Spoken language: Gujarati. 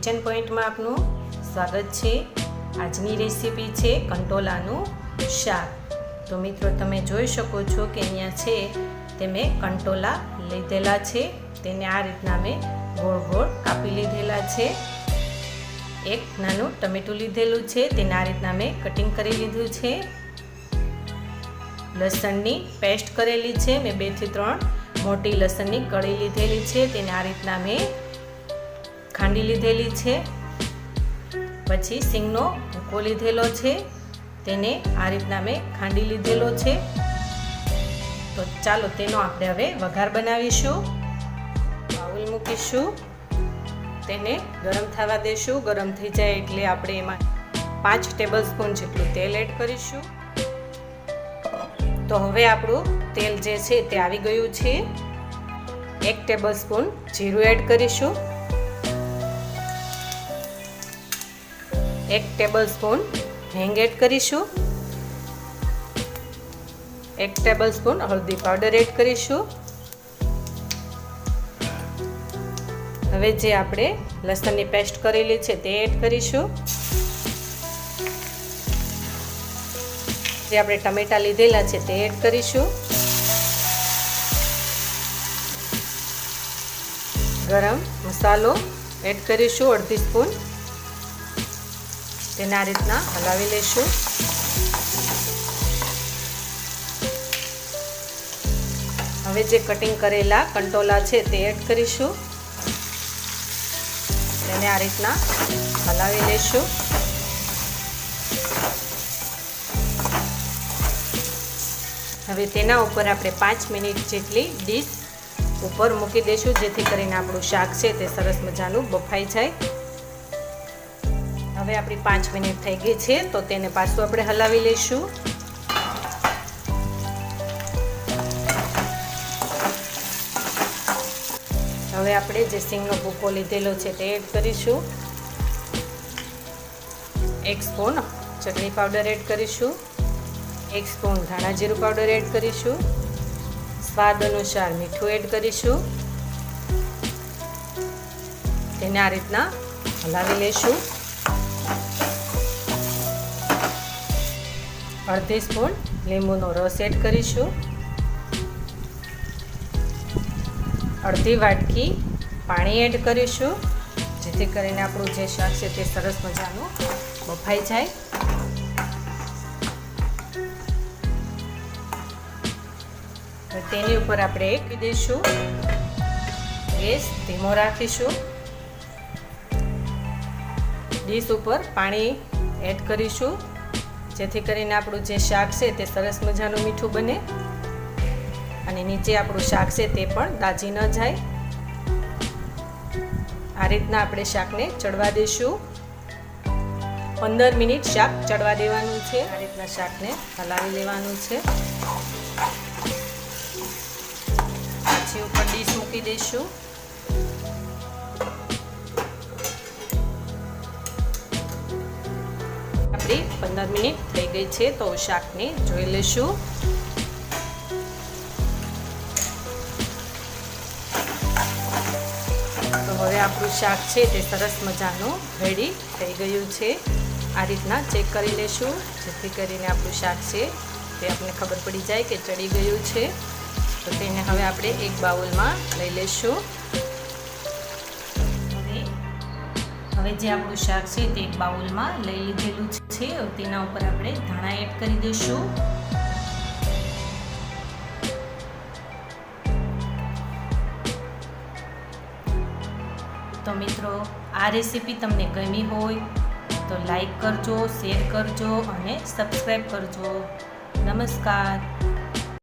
કિચન પોઈન્ટમાં આપનું સ્વાગત છે। આજની રેસીપી છે કંટોલાનું શાક। તો મિત્રો તમે જોઈ શકો છો કે અહીંયા છે તે મેં કંટોલા લીધેલા છે, તેને આ રીતના મેં ગોળ ગોળ કાપી લીધેલા છે। એક નાનું ટમેટું લીધેલું છે, તેને આ રીતના મેં કટિંગ કરી લીધું છે। લસણની પેસ્ટ કરેલી છે, મેં 2 થી 3 મોટી લસણની કળી લીધેલી છે, તેને આ રીતના મેં ખાંડી લીધેલી છે। પછી સિંગનો ભૂકો લીધેલો છે, તેને આ રીતના મેં ખાંડી લીધેલો છે। તો ચાલો તેનો આપણે હવે વઘાર બનાવીશું। બાઉલ મૂકીશું, તેને ગરમ થવા દેશું। ગરમ થઈ જાય એટલે આપણે એમાં 5 ટેબલસ્પૂન જેટલું તેલ એડ કરીશું। તો હવે આપણું તેલ જે છે તે આવી ગયું છે। 1 ટેબલસ્પૂન જીરું એડ કરીશું, 1 ટેબલસ્પૂન હિંગ એડ કરીશું, 1 ટેબલસ્પૂન હળદી પાવડર એડ કરીશું। હવે જે આપણે લસણની પેસ્ટ કરેલી છે તે એડ કરીશું। જે આપણે ટમેટા લીધેલા છે તે એડ કરીશું। ગરમ મસાલો એડ કરીશું 1/2 સ્પૂન, તેને આ રીતના હલાવી લઈશું। હવે જે કટિંગ કરેલા કંટોલા છે તે એડ કરીશું, તેને આ રીતના હલાવી લઈશું। હવે તેના ઉપર આપણે 5 મિનિટ જેટલી ડીશ ઉપર મૂકી દઈશું, જેથી કરીને આપણું શાક છે તે સરસ મજાનું બફાઈ જાય। હવે આપણી 5 મિનિટ થઈ ગઈ છે, તો તેને પાછું આપણે હલાવી લઈશું। હવે આપણે જે સિંગનો ભૂકો લીધેલો છે તે એડ કરીશું। 1 સ્પૂન ચટણી પાવડર એડ કરીશું, 1 સ્પૂન ધાણા જીરું પાવડર એડ કરીશું, સ્વાદ અનુસાર મીઠું એડ કરીશું, તેને આ રીતના હલાવી લઈશું। 1/2 સ્પૂન લીંબુનો રસ એડ કરીશું, 1/2 વાટકી પાણી એડ કરીશું, જેથી કરીને આપણું જે શાક છે તે સરસ મજાનું બફાઈ જાય। તેની ઉપર આપણે મૂકી દઈશું, ગેસ ધીમો રાખીશું। ડીશ ઉપર પાણી એડ કરીશું, જેથી કરીને આપણું જે શાક છે તે સરસ મજાનું મીઠું બને અને નીચે આપણું શાક છે તે પણ દાજી ન જાય। આ રીતના આપણે શાકને ચડવા દઈશું। 15 મિનિટ શાક ચડવા દેવાનું છે। આ રીતના શાકને હલાવી લેવાનું છે। પછી ઉપર ડીશ મૂકી દઈશું। આપણી 15 મિનિટ થઈ ગઈ છે, તો શાકને જોઈ લઈશું। તો હવે આપણું શાક છે તે સરસ મજાનું રેડી થઈ ગયું છે। આ રીતના ચેક કરી લઈશું, જેથી કરીને આપણું શાક છે તે આપણને ખબર પડી જાય કે ચડી ગયું છે। તો તેને હવે આપણે એક બાઉલમાં લઈ લઈશું। હવે જે આપણું શાક છે તે એક બાઉલમાં લઈ લીધેલું છે, તેના ઉપર આપણે ધાણા એડ કરી દઈશું। તો મિત્રો આ રેસીપી તમને ગમી હોય તો લાઈક કરજો, શેર કરજો અને સબસ્ક્રાઈબ કરજો। નમસ્કાર।